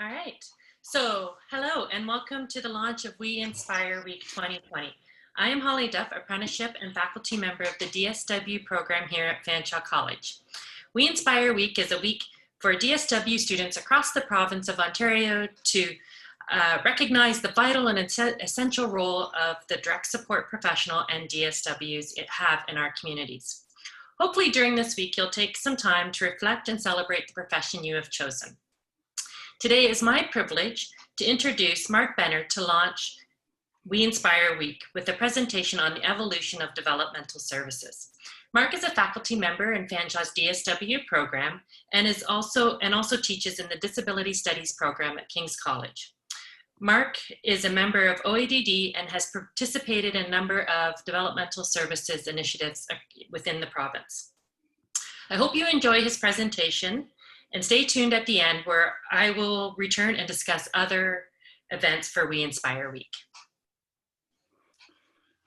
All right. So, hello and welcome to the launch of We Inspire Week 2020. I am Holly Duff, apprenticeship and faculty member of the DSW program here at Fanshawe College. We Inspire Week is a week for DSW students across the province of Ontario to recognize the vital and essential role of the direct support professional and DSWs have in our communities. Hopefully during this week, you'll take some time to reflect and celebrate the profession you have chosen. Today is my privilege to introduce Mark Benner to launch We Inspire Week with a presentation on the evolution of developmental services. Mark is a faculty member in Fanshawe's DSW program and also teaches in the Disability Studies program at King's College. Mark is a member of OADD and has participated in a number of developmental services initiatives within the province. I hope you enjoy his presentation and stay tuned at the end where I will return and discuss other events for We Inspire Week.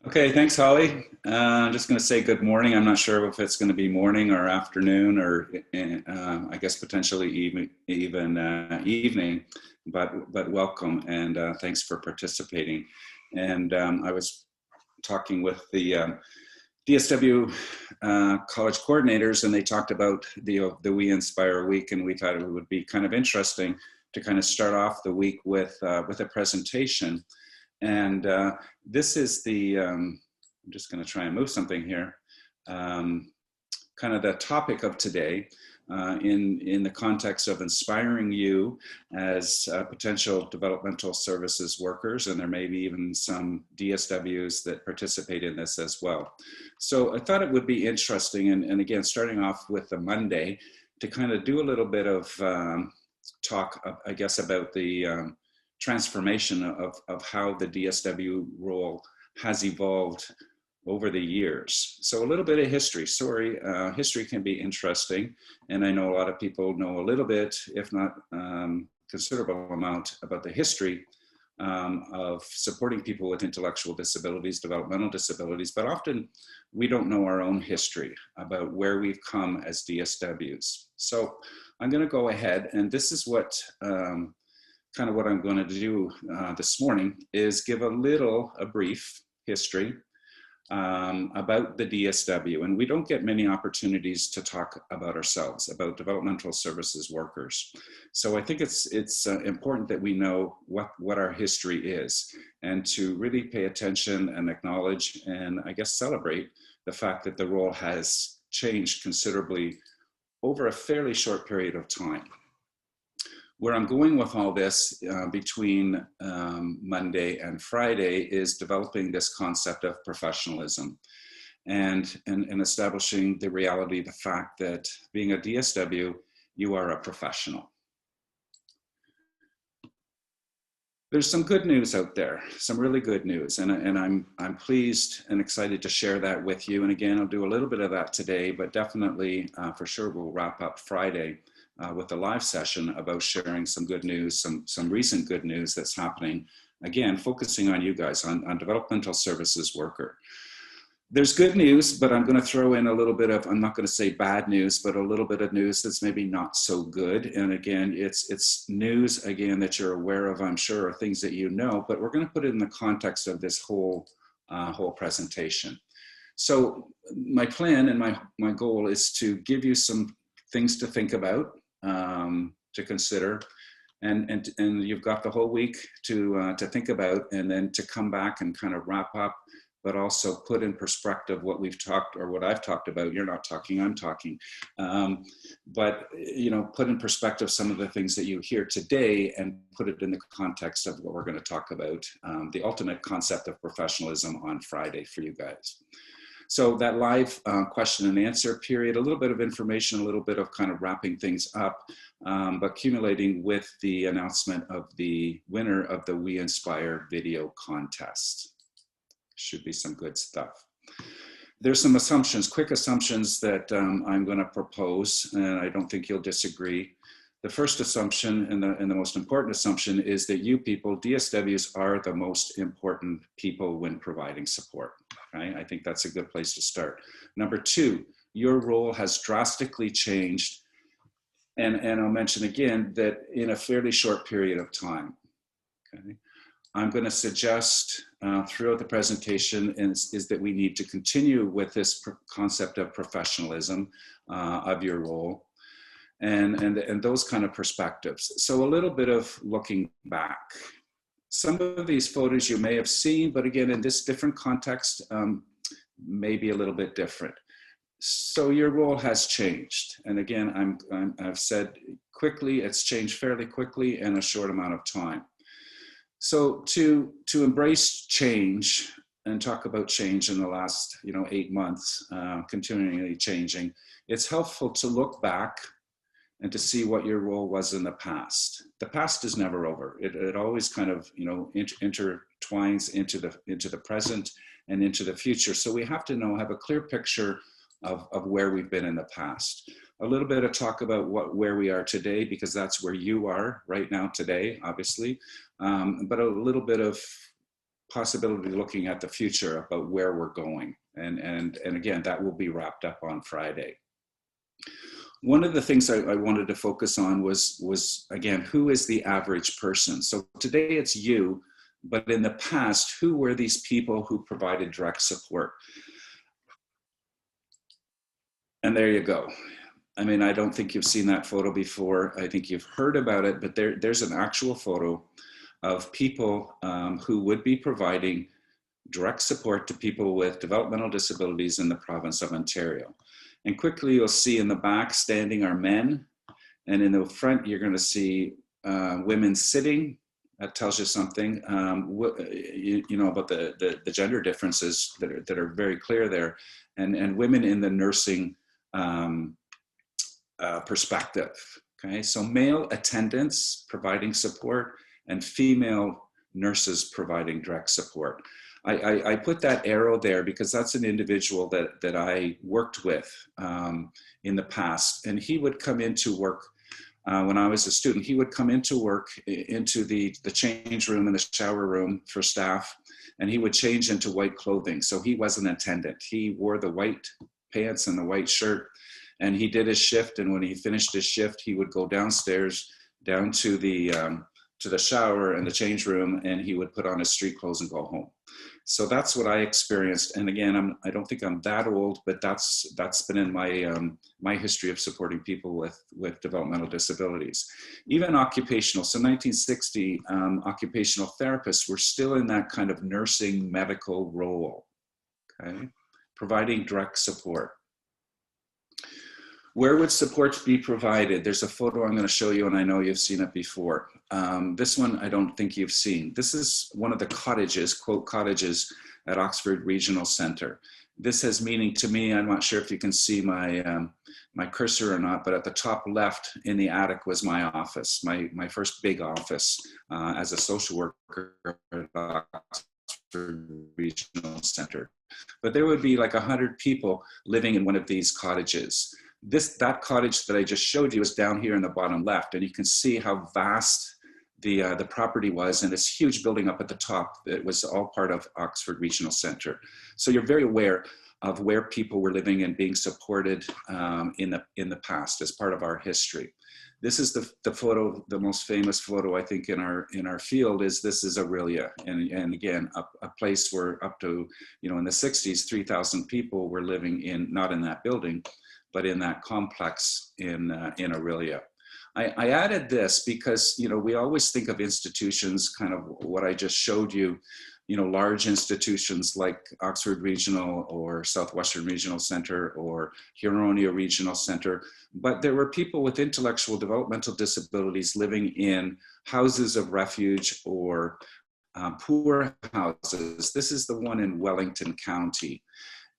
Okay, thanks, Holly. I'm just going to say good morning. I'm not sure if it's going to be morning or afternoon or I guess potentially even evening, but welcome and thanks for participating. And I was talking with the DSW college coordinators, and they talked about the We Inspire Week, and we thought it would be kind of interesting to kind of start off the week with a presentation. And this is the, I'm just going to try and move something here, kind of the topic of today in the context of inspiring you as potential developmental services workers, and there may be even some DSWs that participate in this as well. So I thought it would be interesting, and again, starting off with the Monday, to kind of do a little bit of talk, I guess, about the transformation of how the DSW role has evolved over the years. So a little bit of history. Sorry, history can be interesting, and I know a lot of people know a little bit, if not considerable amount, about the history of supporting people with intellectual disabilities, developmental disabilities, but often we don't know our own history about where we've come as DSWs. So I'm going to go ahead, and this is what kind of what I'm going to do this morning is give a brief history about the DSW. And we don't get many opportunities to talk about ourselves, about developmental services workers. So I think it's important that we know what our history is, and to really pay attention and acknowledge and I guess celebrate the fact that the role has changed considerably over a fairly short period of time. Where I'm going with all this between Monday and Friday is developing this concept of professionalism and establishing the reality, the fact that being a DSW, you are a professional. There's some good news out there, some really good news, and I'm pleased and excited to share that with you. And again, I'll do a little bit of that today, but definitely for sure we'll wrap up Friday with a live session about sharing some good news, some recent good news that's happening. Again, focusing on you guys, on developmental services worker. There's good news, but I'm going to throw in a little bit of, I'm not going to say bad news, but a little bit of news that's maybe not so good. And again, it's news, again, that you're aware of, I'm sure, or things that you know, but we're going to put it in the context of this whole presentation. So my plan and my goal is to give you some things to think about, to consider, and you've got the whole week to think about, and then to come back and kind of wrap up, but also put in perspective what we've talked, or what I've talked about. You're not talking, I'm talking. But, you know, put in perspective some of the things that you hear today and put it in the context of what we're going to talk about, the ultimate concept of professionalism on Friday for you guys. So that live question and answer period, a little bit of information, a little bit of kind of wrapping things up, but accumulating with the announcement of the winner of the We Inspire video contest. Should be some good stuff. There's some assumptions, quick assumptions that I'm going to propose, and I don't think you'll disagree. The first assumption and the most important assumption is that you people, DSWs, are the most important people when providing support. Right? I think that's a good place to start. Number two, your role has drastically changed And I'll mention again that in a fairly short period of time, okay, I'm going to suggest throughout the presentation is that we need to continue with this concept of professionalism of your role and those kind of perspectives. So a little bit of looking back. Some of these photos you may have seen, but again, in this different context, may be a little bit different. So your role has changed. And again, I've said quickly, it's changed fairly quickly in a short amount of time. So to embrace change and talk about change in the last 8 months, continually changing, it's helpful to look back and to see what your role was in the past. The past is never over. It always kind of intertwines into the present and into the future. So we have to have a clear picture of where we've been in the past. A little bit of talk about where we are today, because that's where you are right now today, obviously, but a little bit of possibility looking at the future about where we're going. And again, that will be wrapped up on Friday. One of the things I wanted to focus on was again, who is the average person? So today it's you, but in the past, who were these people who provided direct support? And there you go. I mean, I don't think you've seen that photo before. I think you've heard about it, but there's an actual photo of people who would be providing direct support to people with developmental disabilities in the province of Ontario. And quickly you'll see in the back standing are men, and in the front you're going to see women sitting. That tells you something, about the gender differences that are very clear there, and women in the nursing perspective. Okay, so male attendants providing support and female nurses providing direct support. I put that arrow there because that's an individual that I worked with in the past, and he would come into work when I was a student. He would come into work into the change room and the shower room for staff, and he would change into white clothing. So he was an attendant. He wore the white pants and the white shirt, and he did his shift. And when he finished his shift, he would go downstairs down to the shower and the change room, and he would put on his street clothes and go home. So that's what I experienced. And again, I don't think I'm that old, but that's been in my history of supporting people with developmental disabilities. Even occupational. So 1960, occupational therapists were still in that kind of nursing medical role, okay, providing direct support. Where would support be provided? There's a photo I'm going to show you, and I know you've seen it before. This one I don't think you've seen. This is one of the cottages, quote, cottages at Oxford Regional Centre. This has meaning to me. I'm not sure if you can see my cursor or not, but at the top left in the attic was my office, my first big office as a social worker at Oxford Regional Centre. But there would be like 100 people living in one of these cottages. That cottage that I just showed you is down here in the bottom left, and you can see how vast the property was, and this huge building up at the top. It was all part of Oxford Regional Centre. So you're very aware of where people were living and being supported in the past as part of our history. This is the photo, the most famous photo I think in our field this is Aurelia, and again a place where up to in the 60s 3,000 people were living not in that building, but in that complex in Aurelia. I added this because, we always think of institutions, kind of what I just showed you, large institutions like Oxford Regional or Southwestern Regional Centre or Huronia Regional Centre, but there were people with intellectual developmental disabilities living in houses of refuge or poor houses. This is the one in Wellington County.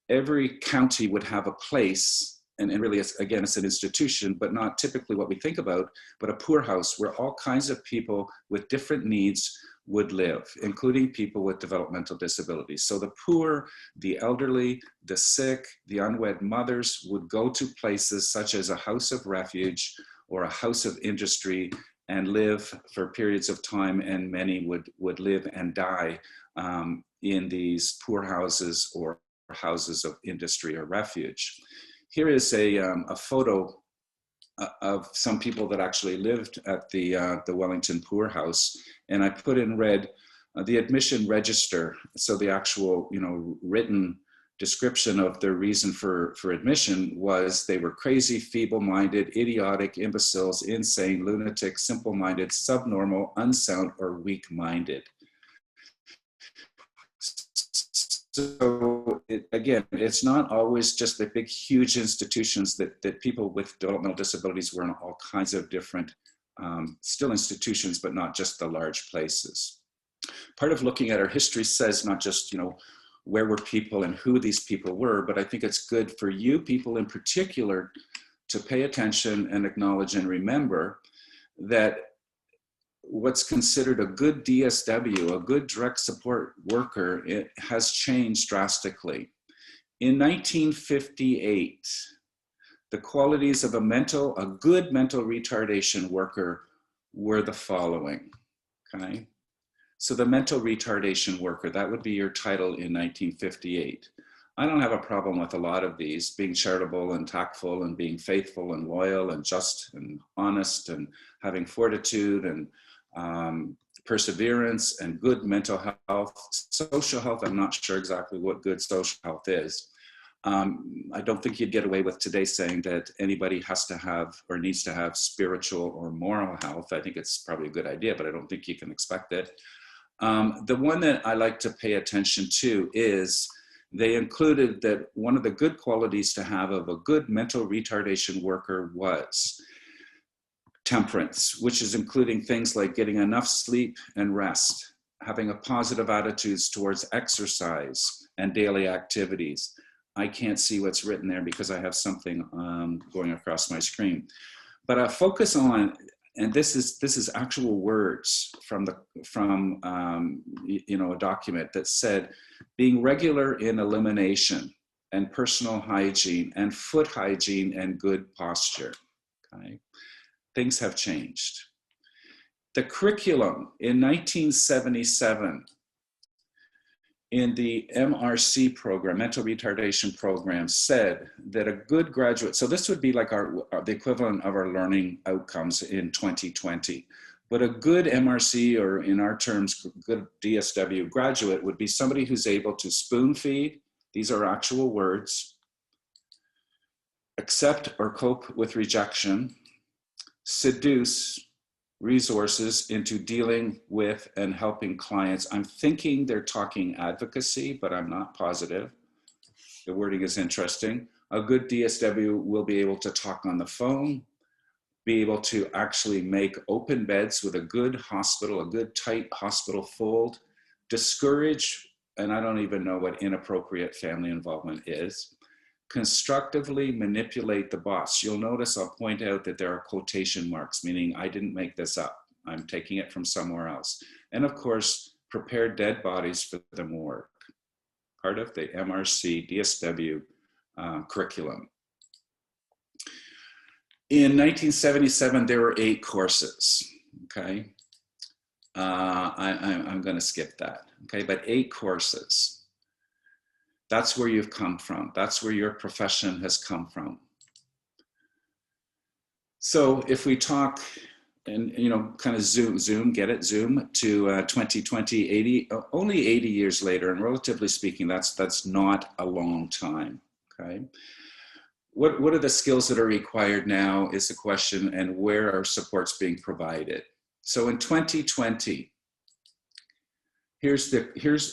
Every county would have a place, and really, it's an institution, but not typically what we think about, but a poor house where all kinds of people with different needs would live, including people with developmental disabilities. So the poor, the elderly, the sick, the unwed mothers would go to places such as a house of refuge or a house of industry and live for periods of time, and many would live and die in these poor houses or houses of industry or refuge. Here is a photo of some people that actually lived at the Wellington Poorhouse, and I put in red the admission register. So the actual, written description of their reason for admission was they were crazy, feeble-minded, idiotic, imbeciles, insane, lunatic, simple-minded, subnormal, unsound, or weak-minded. So again, it's not always just the big, huge institutions that people with developmental disabilities were in all kinds of different, still institutions, but not just the large places. Part of looking at our history says not just, where were people and who these people were, but I think it's good for you people in particular to pay attention and acknowledge and remember that what's considered a good DSW, a good direct support worker, it has changed drastically. In 1958, the qualities of a good mental retardation worker were the following, okay? So the mental retardation worker, that would be your title in 1958. I don't have a problem with a lot of these, being charitable and tactful and being faithful and loyal and just and honest and having fortitude and perseverance and good mental health. Social health, I'm not sure exactly what good social health is. I don't think you'd get away with today saying that anybody has to have or needs to have spiritual or moral health. I think it's probably a good idea, but I don't think you can expect it. The one that I like to pay attention to is they included that one of the good qualities to have of a good mental retardation worker was temperance, which is including things like getting enough sleep and rest, having a positive attitudes towards exercise and daily activities. I can't see what's written there because I have something going across my screen. But I focus on, and this is actual words from a document that said, being regular in elimination and personal hygiene and foot hygiene and good posture. Okay, things have changed. The curriculum in 1977 in the MRC program, mental retardation program, said that a good graduate, so this would be like the equivalent of our learning outcomes in 2020, but a good MRC, or in our terms, good DSW graduate would be somebody who's able to spoon feed, these are actual words, accept or cope with rejection, seduce resources into dealing with and helping clients. I'm thinking they're talking advocacy, but I'm not positive. The wording is interesting. A good DSW will be able to talk on the phone, be able to actually make open beds with a good hospital, a good tight hospital fold, discourage, and I don't even know what inappropriate family involvement is, constructively manipulate the boss. You'll notice I'll point out that there are quotation marks, meaning I didn't make this up. I'm taking it from somewhere else. And of course, prepare dead bodies for the morgue, part of the MRC DSW curriculum. In 1977, there were 8 courses, okay? I'm gonna skip that, okay? But 8 courses. That's where you've come from. That's where your profession has come from. So if we talk and, kind of zoom, get it, zoom to 2020, only 80 years later, and relatively speaking, that's not a long time, okay? What are the skills that are required now is the question, and where are supports being provided? So in 2020, here's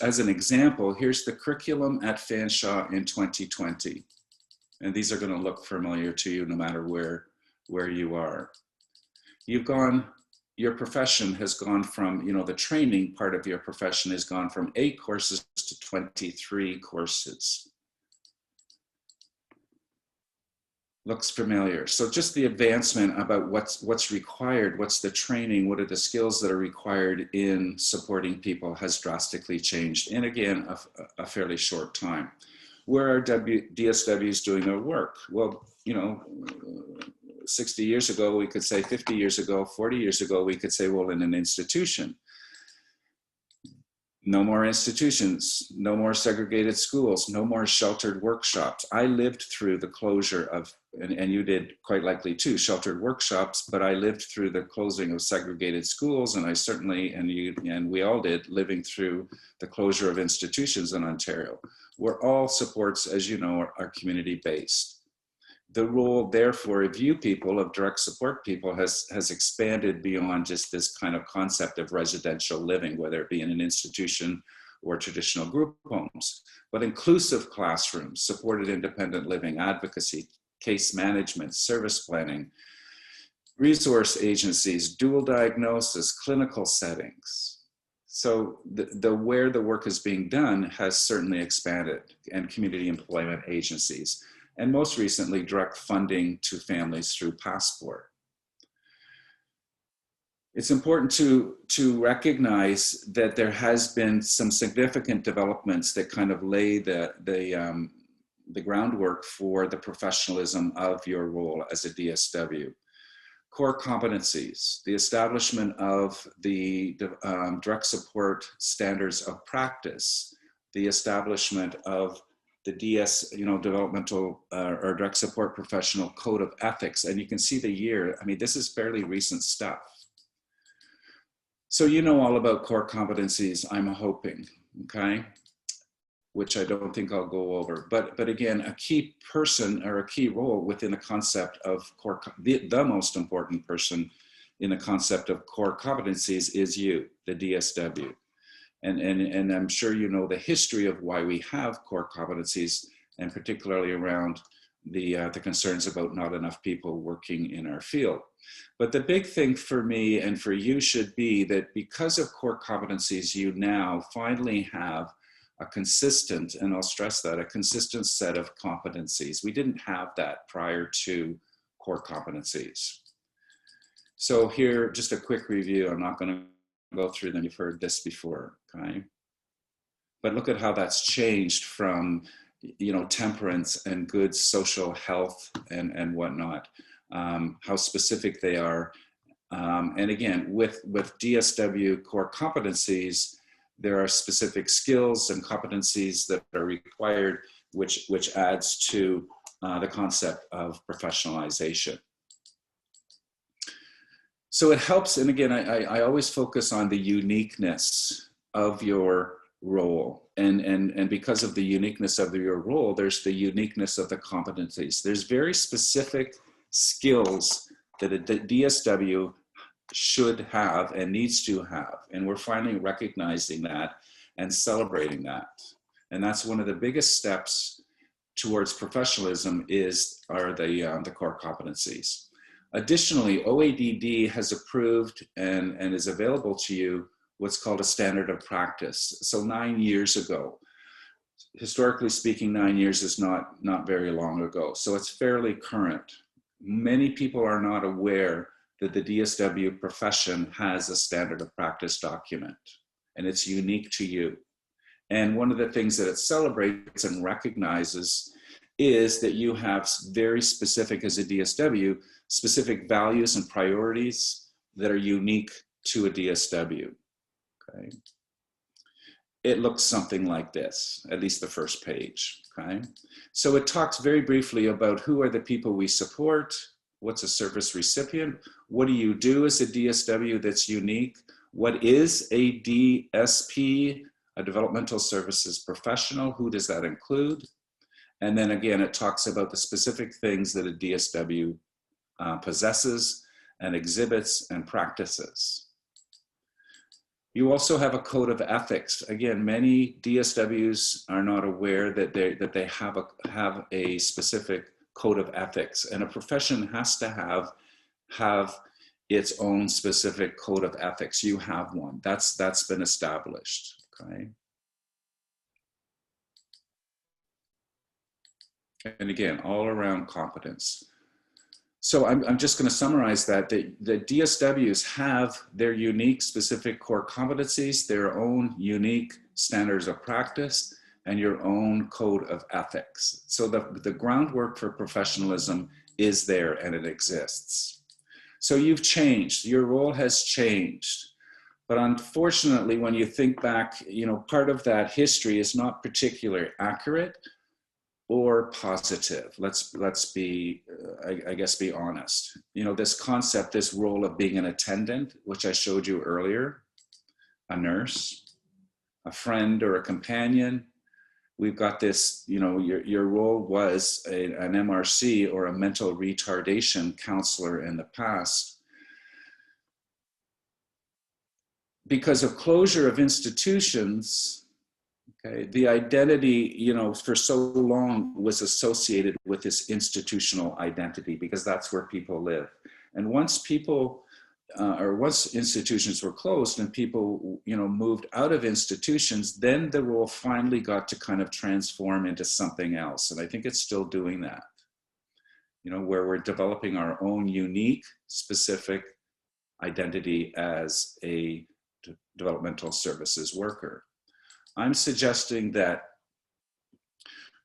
as an example, here's the curriculum at Fanshawe in 2020. And these are going to look familiar to you no matter where you are. Your profession has gone from, the training part of your profession has gone from 8 courses to 23 courses. Looks familiar. So just the advancement about what's required, what's the training, what are the skills that are required in supporting people has drastically changed. And again, a fairly short time. Where are DSWs doing their work? Well, 60 years ago, we could say 50 years ago, 40 years ago, we could say, well, in an institution. No more institutions, no more segregated schools, no more sheltered workshops. I lived through the closure of, and you did quite likely too, sheltered workshops, but I lived through the closing of segregated schools, and I certainly, and we all did, living through the closure of institutions in Ontario. Where all supports, as you know, are community-based. The role, therefore, of you people, of direct support people, has expanded beyond just this kind of concept of residential living, whether it be in an institution or traditional group homes, but inclusive classrooms, supported independent living, advocacy, case management, service planning, resource agencies, dual diagnosis, clinical settings. So where the work is being done has certainly expanded, and community employment agencies. And most recently, direct funding to families through Passport. It's important to recognize that there has been some significant developments that kind of lay the groundwork for the professionalism of your role as a DSW. Core competencies, the establishment of the direct support standards of practice, the establishment of the developmental or direct support professional code of ethics. And you can see the year, I mean, this is fairly recent stuff. So you know all about core competencies, I'm hoping, okay? Which I don't think I'll go over. But again, a key person or a key role within the concept of core, the most important person in the concept of core competencies is you, the DSW. And I'm sure you know the history of why we have core competencies, and particularly around the concerns about not enough people working in our field. But the big thing for me and for you should be that because of core competencies, you now finally have a consistent, and I'll stress that, a consistent set of competencies. We didn't have that prior to core competencies. So here, just a quick review. I'm not going to go through them, you've heard this before, okay? But look at how that's changed from, you know, temperance and good social health and whatnot, how specific they are. And again, with DSW core competencies, there are specific skills and competencies that are required, which adds to the concept of professionalization. So it helps, and again, I always focus on the uniqueness of your role. And because of the uniqueness of your role, there's the uniqueness of the competencies. There's very specific skills that a DSW should have and needs to have. And we're finally recognizing that and celebrating that. And that's one of the biggest steps towards professionalism are the core competencies. Additionally, OADD has approved and is available to you what's called a standard of practice. So 9 years ago, historically speaking, 9 years is not very long ago. So it's fairly current. Many people are not aware that the DSW profession has a standard of practice document, and it's unique to you. And one of the things that it celebrates and recognizes is that you have very specific, as a DSW, specific values and priorities that are unique to a DSW, okay? It looks something like this, at least the first page, okay? So it talks very briefly about who are the people we support, what's a service recipient, what do you do as a DSW that's unique, what is a DSP, a developmental services professional, who does that include? And then again, it talks about the specific things that a DSW possesses and exhibits and practices. You also have a code of ethics. Again, many DSWs are not aware that they have a specific code of ethics, and a profession has to have its own specific code of ethics. You have one. That's been established. Okay. And again, all around competence. So I'm just going to summarize that the DSWs have their unique specific core competencies, their own unique standards of practice, and your own code of ethics. So the groundwork for professionalism is there and it exists. So you've changed, your role has changed. But unfortunately, when you think back, part of that history is not particularly accurate or positive. Let's be, I guess, be honest. This concept, this role of being an attendant, which I showed you earlier, a nurse, a friend or a companion. We've got this, your role was an MRC or a mental retardation counselor in the past. Because of closure of institutions, okay, the identity, for so long was associated with this institutional identity because that's where people live. And once people, once institutions were closed and people, moved out of institutions, then the role finally got to kind of transform into something else. And I think it's still doing that, where we're developing our own unique, specific identity as a developmental services worker. I'm suggesting that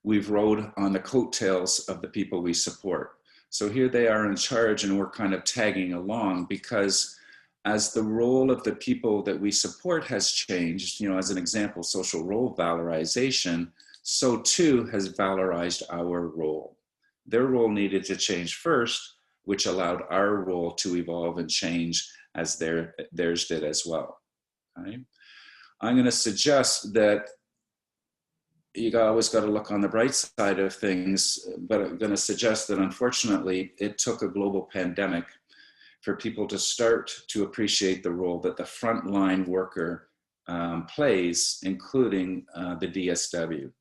we've rode on the coattails of the people we support. So here they are in charge and we're kind of tagging along because as the role of the people that we support has changed, as an example, social role valorization, so too has valorized our role. Their role needed to change first, which allowed our role to evolve and change as theirs did as well. Okay? I'm going to suggest that you always got to look on the bright side of things, but I'm going to suggest that unfortunately it took a global pandemic for people to start to appreciate the role that the frontline worker plays, including the DSW.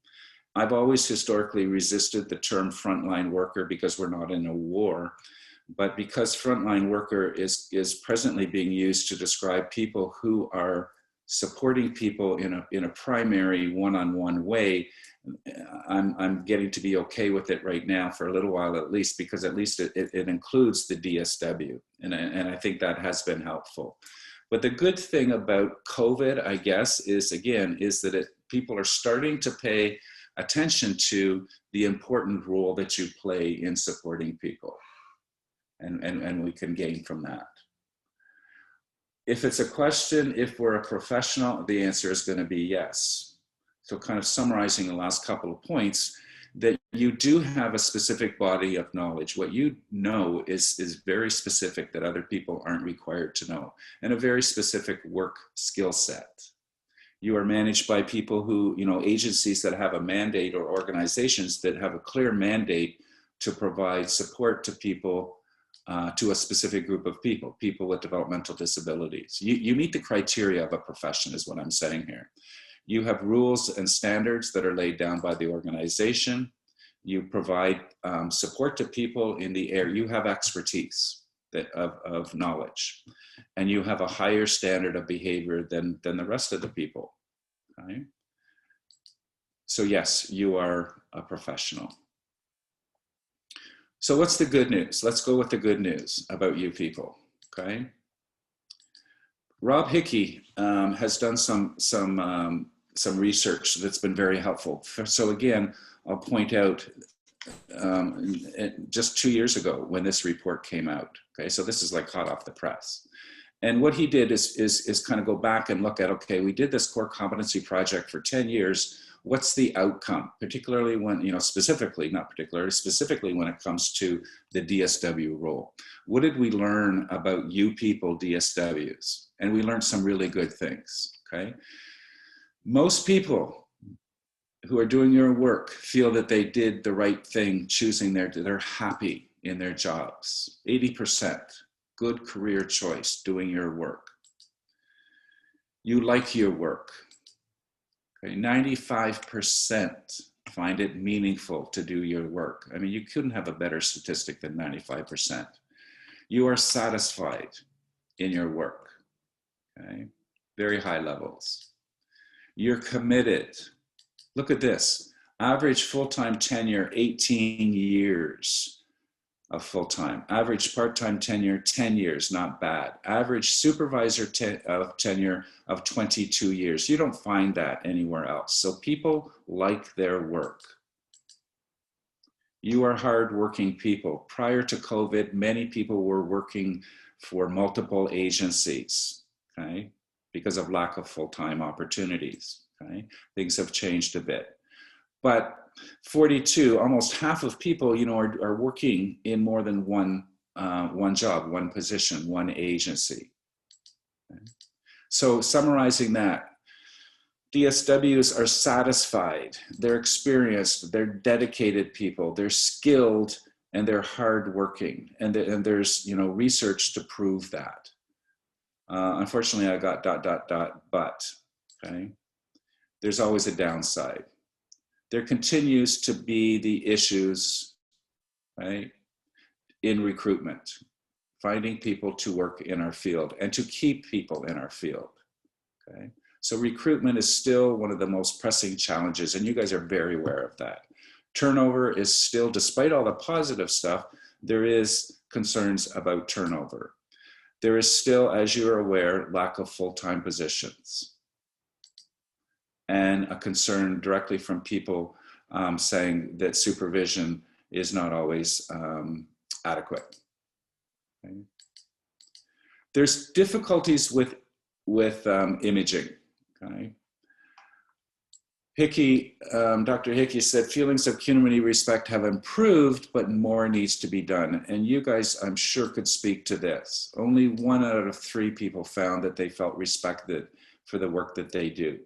I've always historically resisted the term frontline worker because we're not in a war, but because frontline worker is presently being used to describe people who are supporting people in a primary one-on-one way, I'm getting to be okay with it right now for a little while at least, because at least it includes the DSW, and I think that has been helpful. But the good thing about COVID, I guess, is that people are starting to pay attention to the important role that you play in supporting people, and we can gain from that. If it's a question, if we're a professional, the answer is going to be yes. So kind of summarizing the last couple of points, that you do have a specific body of knowledge. What you know is very specific that other people aren't required to know, and a very specific work skill set. You are managed by people who, agencies that have a mandate or organizations that have a clear mandate to provide support to people, to a specific group of people with developmental disabilities. You meet the criteria of a profession is what I'm saying here. You have rules and standards that are laid down by the organization. You provide support to people in the area. You have expertise of knowledge, and you have a higher standard of behavior than the rest of the people. Okay? So yes, you are a professional. So what's the good news? Let's go with the good news about you people, okay? Rob Hickey has done some research that's been very helpful. So again, I'll point out just 2 years ago when this report came out, okay? So this is like hot off the press. And what he did is kind of go back and look at, okay, we did this core competency project for 10 years. What's the outcome, particularly when, specifically when it comes to the DSW role? What did we learn about you people, DSWs? And we learned some really good things, okay? Most people who are doing your work feel that they did the right thing choosing they're happy in their jobs. 80%, good career choice, doing your work. You like your work. 95% find it meaningful to do your work. I mean, you couldn't have a better statistic than 95%. You are satisfied in your work, okay? Very high levels. You're committed. Look at this. Average full-time tenure, 18 years of full-time. Average part-time tenure, 10 years, not bad. Average supervisor tenure of 22 years. You don't find that anywhere else. So people like their work. You are hardworking people. Prior to COVID, many people were working for multiple agencies, okay? because of lack of full-time opportunities. Okay? Things have changed a bit. But 42, almost half of people, are working in more than one job, one position, one agency. Okay? So summarizing that, DSWs are satisfied, they're experienced, they're dedicated people, they're skilled, and they're hardworking. And there's research to prove that. Unfortunately, I got ... but, okay? There's always a downside. There continues to be the issues, right, in recruitment, finding people to work in our field and to keep people in our field, okay? So recruitment is still one of the most pressing challenges, and you guys are very aware of that. Turnover is still, despite all the positive stuff, there is concerns about turnover. There is still, as you're aware, lack of full-time positions, and a concern directly from people saying that supervision is not always adequate. Okay. There's difficulties with imaging. Okay. Hickey, Dr. Hickey said, feelings of community respect have improved, but more needs to be done. And you guys, I'm sure, could speak to this. Only 1 out of 3 people found that they felt respected for the work that they do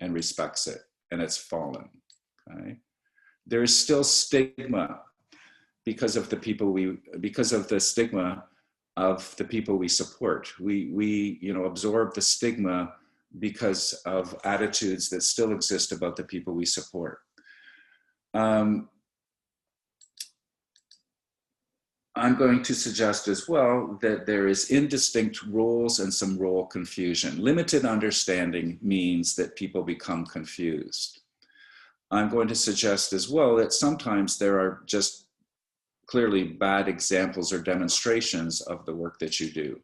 and respects it, and it's fallen. Okay. There is still stigma because of the stigma of the people we support. We absorb the stigma because of attitudes that still exist about the people we support. I'm going to suggest as well that there is indistinct roles and some role confusion. Limited understanding means that people become confused. I'm going to suggest as well that sometimes there are just clearly bad examples or demonstrations of the work that you do.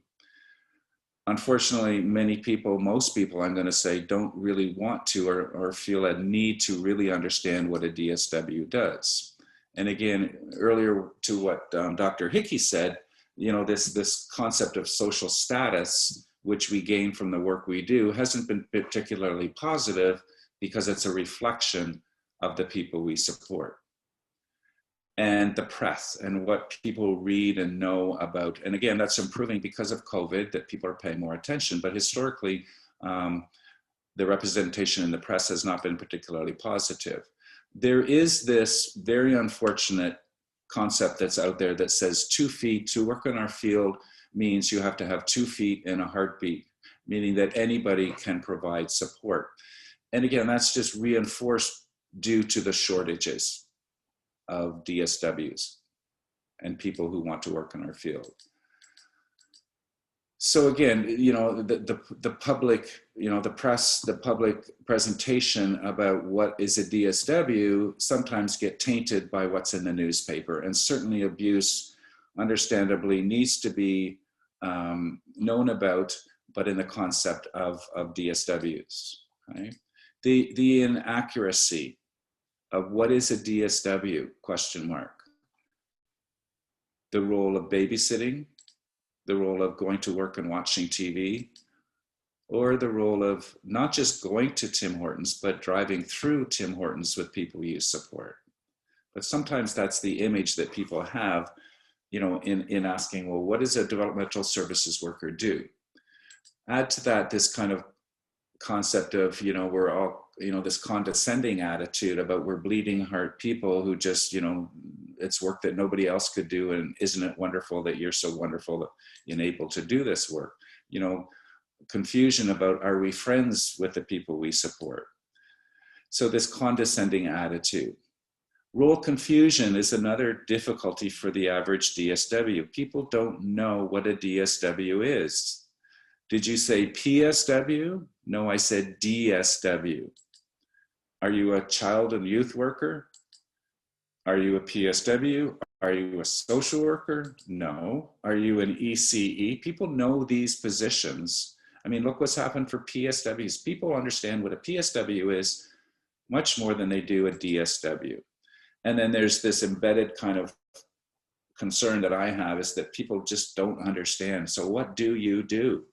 Unfortunately, many people, most people, I'm going to say, don't really want to or feel a need to really understand what a DSW does. And again, earlier to what Dr. Hickey said, this concept of social status, which we gain from the work we do, hasn't been particularly positive because it's a reflection of the people we support. And the press and what people read and know about. And again, that's improving because of COVID, that people are paying more attention. But historically, the representation in the press has not been particularly positive. There is this very unfortunate concept that's out there that says 2 feet to work in our field means you have to have 2 feet and a heartbeat, meaning that anybody can provide support. And again, that's just reinforced due to the shortages of DSWs and people who want to work in our field. So again, the public, the press, the public presentation about what is a DSW sometimes get tainted by what's in the newspaper, and certainly abuse, understandably, needs to be known about, but in the concept of DSWs. Okay? The inaccuracy of what is a DSW, question mark. The role of babysitting, the role of going to work and watching TV, or the role of not just going to Tim Hortons, but driving through Tim Hortons with people you support. But sometimes that's the image that people have, in asking, well, what does a developmental services worker do? Add to that this kind of concept of, we're all, this condescending attitude about we're bleeding heart people who just, it's work that nobody else could do, and isn't it wonderful that you're so wonderful and able to do this work? Confusion about, are we friends with the people we support? So this condescending attitude. Role confusion is another difficulty for the average DSW. People don't know what a DSW is. Did you say PSW? No, I said DSW. Are you a child and youth worker? Are you a PSW? Are you a social worker? No. Are you an ECE? People know these positions. I mean, look what's happened for PSWs. People understand what a PSW is much more than they do a DSW. And then there's this embedded kind of concern that I have, is that people just don't understand. So what do you do?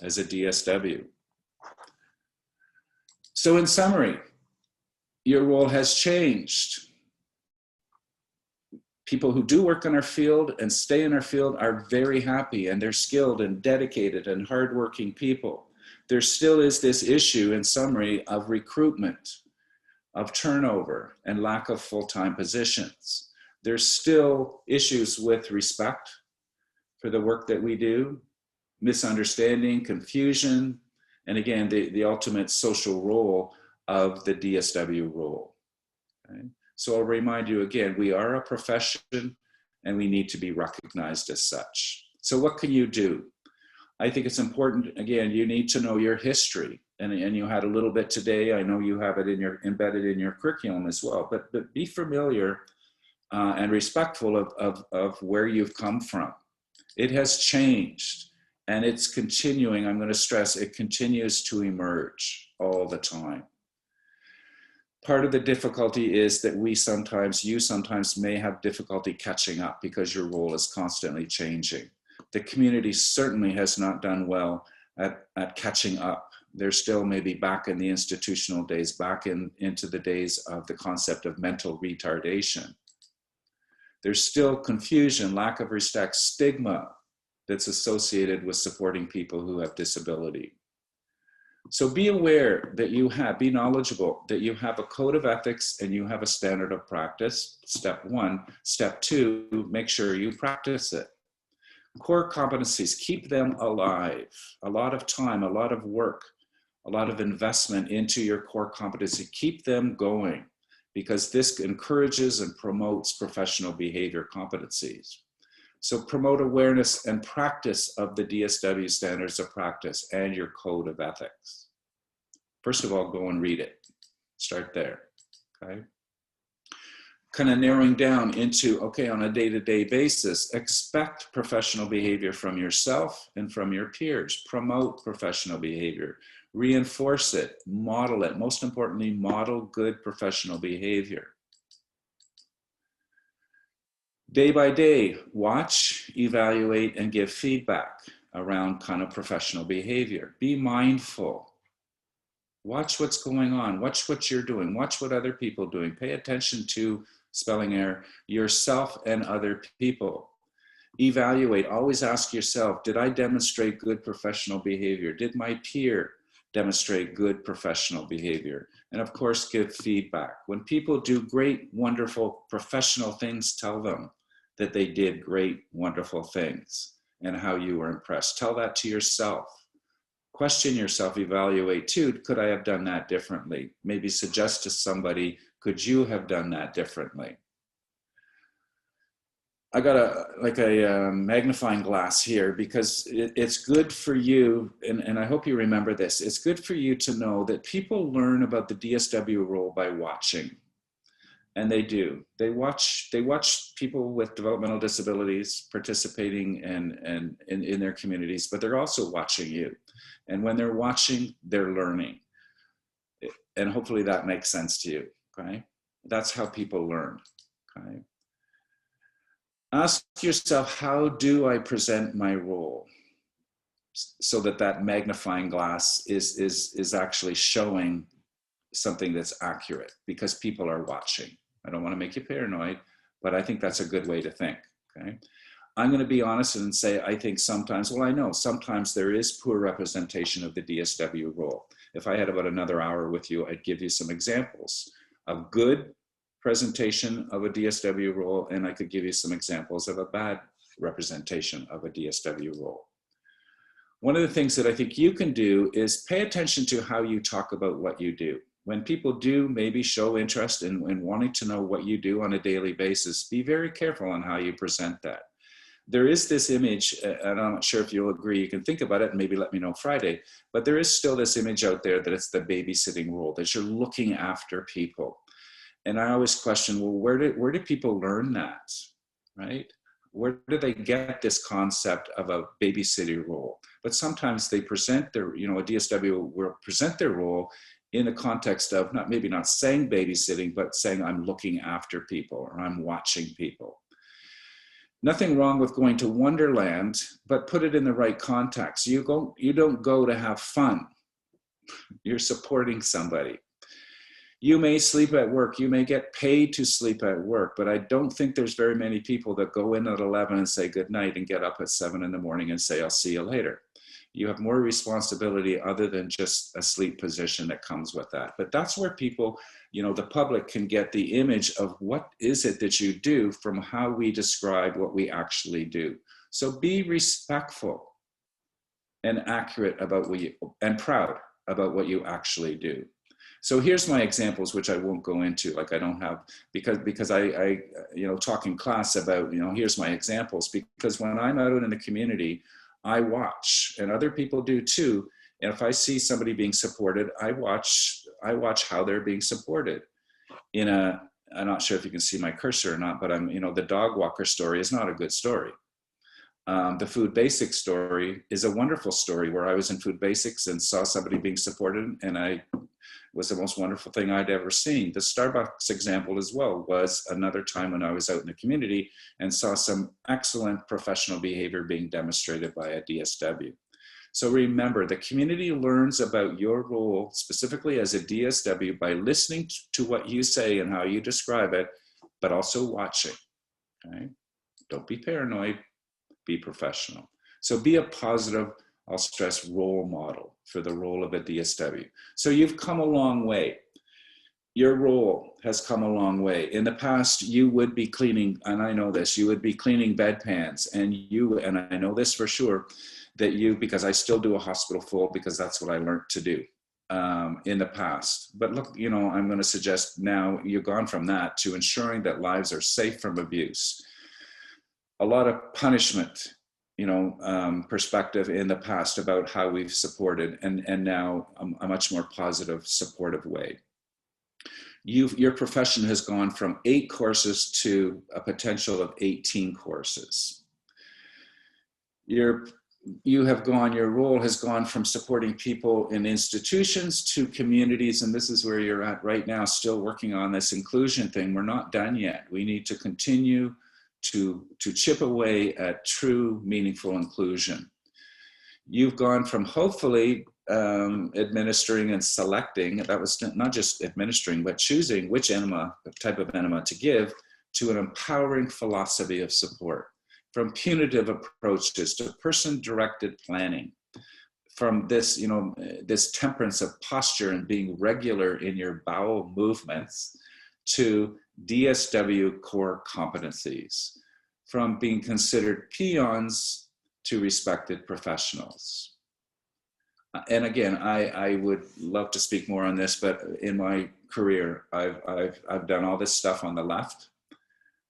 as a DSW. So in summary, your role has changed. People who do work in our field and stay in our field are very happy, and they're skilled and dedicated and hardworking people. There still is this issue, in summary, of recruitment, of turnover, and lack of full-time positions. There's still issues with respect for the work that we do, misunderstanding, confusion, and again, the ultimate social role of the DSW role. Okay? So I'll remind you again, we are a profession and we need to be recognized as such. So what can you do? I think it's important, again, you need to know your history. And you had a little bit today. I know you have it embedded in your curriculum as well, but be familiar and respectful of where you've come from. It has changed and it's continuing. I'm going to stress it continues to emerge all the time. Part of the difficulty is that you sometimes may have difficulty catching up because your role is constantly changing. The community certainly has not done well at catching up. They're still maybe back in the institutional days, back into the days of the concept of mental retardation. There's still confusion, lack of respect, stigma that's associated with supporting people who have disability. So be aware that be knowledgeable, that you have a code of ethics and you have a standard of practice, step one. Step two, make sure you practice it. Core competencies, keep them alive. A lot of time, a lot of work, a lot of investment into your core competency. Keep them going because this encourages and promotes professional behavior competencies. So promote awareness and practice of the DSW standards of practice and your code of ethics. First of all, go and read it. Start there, okay? Kind of narrowing down into, okay, on a day-to-day basis, expect professional behavior from yourself and from your peers. Promote professional behavior. Reinforce it, model it. Most importantly, model good professional behavior. Day by day, watch, evaluate, and give feedback around kind of professional behavior. Be mindful. Watch what's going on. Watch what you're doing. Watch what other people are doing. Pay attention to spelling error, yourself and other people. Evaluate. Always ask yourself, did I demonstrate good professional behavior? Did my peer demonstrate good professional behavior? And of course, give feedback. When people do great, wonderful professional things, tell them that they did great, wonderful things and how you were impressed. Tell that to yourself. Question yourself, evaluate too. Could I have done that differently? Maybe suggest to somebody, could you have done that differently? I got a magnifying glass here because it's good for you, and I hope you remember this. It's good for you to know that people learn about the DSW role by watching. And they do. They watch people with developmental disabilities participating in their communities, but they're also watching you. And when they're watching, they're learning. And hopefully that makes sense to you, okay? That's how people learn, okay? Ask yourself, how do I present my role so that magnifying glass is actually showing something that's accurate because people are watching. I don't want to make you paranoid, but I think that's a good way to think, okay? I'm going to be honest and say, I think sometimes, well, I know sometimes there is poor representation of the DSW role. If I had about another hour with you, I'd give you some examples of good presentation of a DSW role, and I could give you some examples of a bad representation of a DSW role. One of the things that I think you can do is pay attention to how you talk about what you do. When people do maybe show interest in wanting to know what you do on a daily basis, be very careful on how you present that. There is this image, and I'm not sure if you'll agree, you can think about it and maybe let me know Friday, but there is still this image out there that it's the babysitting role, that you're looking after people. And I always question, well, where do people learn that, right? Where do they get this concept of a babysitting role? But sometimes they present their, a DSW will present their role in the context of maybe not saying babysitting, but saying I'm looking after people or I'm watching people. Nothing wrong with going to Wonderland, but put it in the right context. You don't go to have fun. You're supporting somebody. You may sleep at work. You may get paid to sleep at work, but I don't think there's very many people that go in at 11 and say good night and get up at 7 in the morning and say, I'll see you later. You have more responsibility other than just a sleep position that comes with that. But that's where people, the public can get the image of what is it that you do from how we describe what we actually do. So be respectful and accurate about and proud about what you actually do. So here's my examples, which I won't go into, like I don't have, because I talk in class about, here's my examples, because when I'm out in the community, I watch, and other people do too. And if I see somebody being supported, I watch how they're being supported. I'm not sure if you can see my cursor or not, but the dog walker story is not a good story. The Food Basics story is a wonderful story where I was in Food Basics and saw somebody being supported, and I was the most wonderful thing I'd ever seen. The Starbucks example as well was another time when I was out in the community and saw some excellent professional behavior being demonstrated by a DSW. So remember, the community learns about your role specifically as a DSW by listening to what you say and how you describe it, but also watching, okay? Don't be paranoid, be professional. So be a positive, I'll stress, role model for the role of a DSW. So you've come a long way. Your role has come a long way. In the past, you would be cleaning, and I know this, you would be cleaning bedpans, and I know this for sure, because I still do a hospital full because that's what I learned to do in the past. But look, I'm going to suggest now you've gone from that to ensuring that lives are safe from abuse. A lot of punishment, perspective in the past about how we've supported, and now a much more positive, supportive way. Your profession has gone from 8 courses to a potential of 18 courses. Your role has gone from supporting people in institutions to communities, and this is where you're at right now, still working on this inclusion thing. We're not done yet. We need to continue to chip away at true, meaningful inclusion. You've gone from hopefully administering and selecting, that was not just administering, but choosing which type of enema to give, to an empowering philosophy of support. From punitive approaches to person-directed planning, from this, this temperance of posture and being regular in your bowel movements, to DSW core competencies, from being considered peons to respected professionals. And again, I would love to speak more on this, but in my career, I've done all this stuff on the left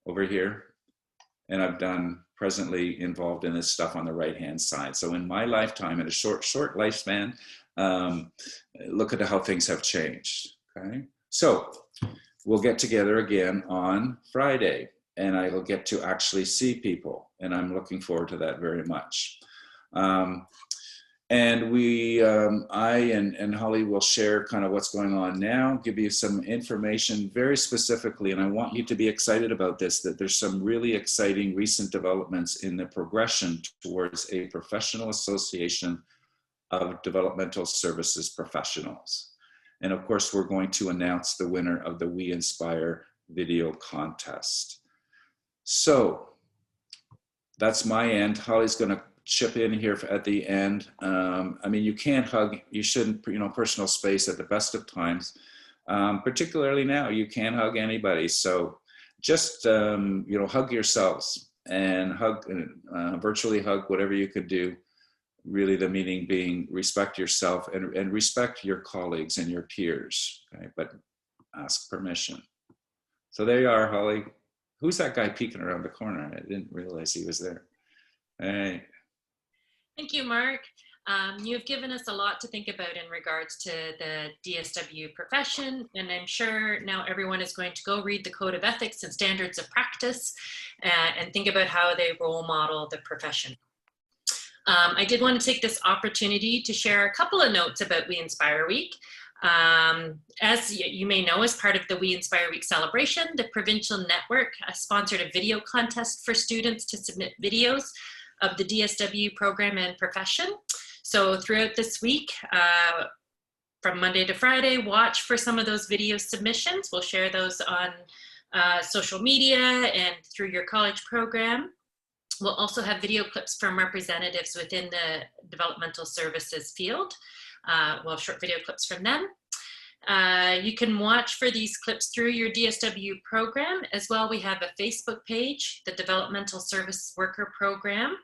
over here, and I've done presently involved in this stuff on the right-hand side. So in my lifetime, in a short lifespan, look at how things have changed, okay? So we'll get together again on Friday, and I will get to actually see people, and I'm looking forward to that very much. And I and Holly will share kind of what's going on now, give you some information very specifically, and I want you to be excited about this, that there's some really exciting recent developments in the progression towards a professional association of developmental services professionals. And of course, we're going to announce the winner of the We Inspire video contest. So that's my end. Holly's going to chip in here at the end. I mean, you can't hug, you shouldn't, personal space at the best of times. Particularly now, you can't hug anybody. So just, hug yourselves and hug, virtually hug, whatever you could do. Really the meaning being respect yourself and respect your colleagues and your peers, okay? But ask permission. So there you are, Holly. Who's that guy peeking around the corner? I didn't realize he was there. Hey. Thank you, Mark. You've given us a lot to think about in regards to the DSW profession, and I'm sure now everyone is going to go read the Code of Ethics and Standards of Practice and think about how they role model the profession. I did want to take this opportunity to share a couple of notes about We Inspire Week. As you may know, as part of the We Inspire Week celebration, the Provincial Network sponsored a video contest for students to submit videos of the DSW program and profession. So throughout this week, from Monday to Friday, watch for some of those video submissions. We'll share those on social media and through your college program. We'll also have video clips from representatives within the developmental services field. Well, short video clips from them. You can watch for these clips through your DSW program. As well, we have a Facebook page, the Developmental Service Worker Program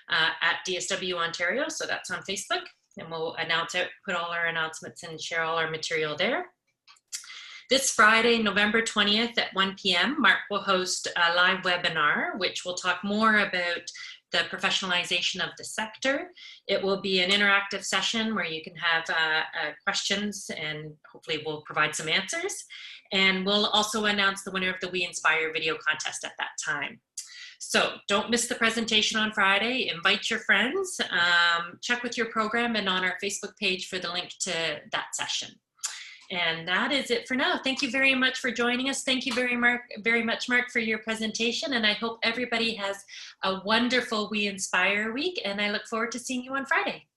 at DSW Ontario. So that's on Facebook. And we'll announce it, put all our announcements and share all our material there. This Friday, November 20th at 1 p.m., Mark will host a live webinar, which will talk more about the professionalization of the sector. It will be an interactive session where you can have questions and hopefully we'll provide some answers. And we'll also announce the winner of the We Inspire video contest at that time. So don't miss the presentation on Friday. Invite your friends, check with your program and on our Facebook page for the link to that session. And that is it for now. Thank you very much for joining us. Thank you very much, Mark, for your presentation. And I hope everybody has a wonderful We Inspire week. And I look forward to seeing you on Friday.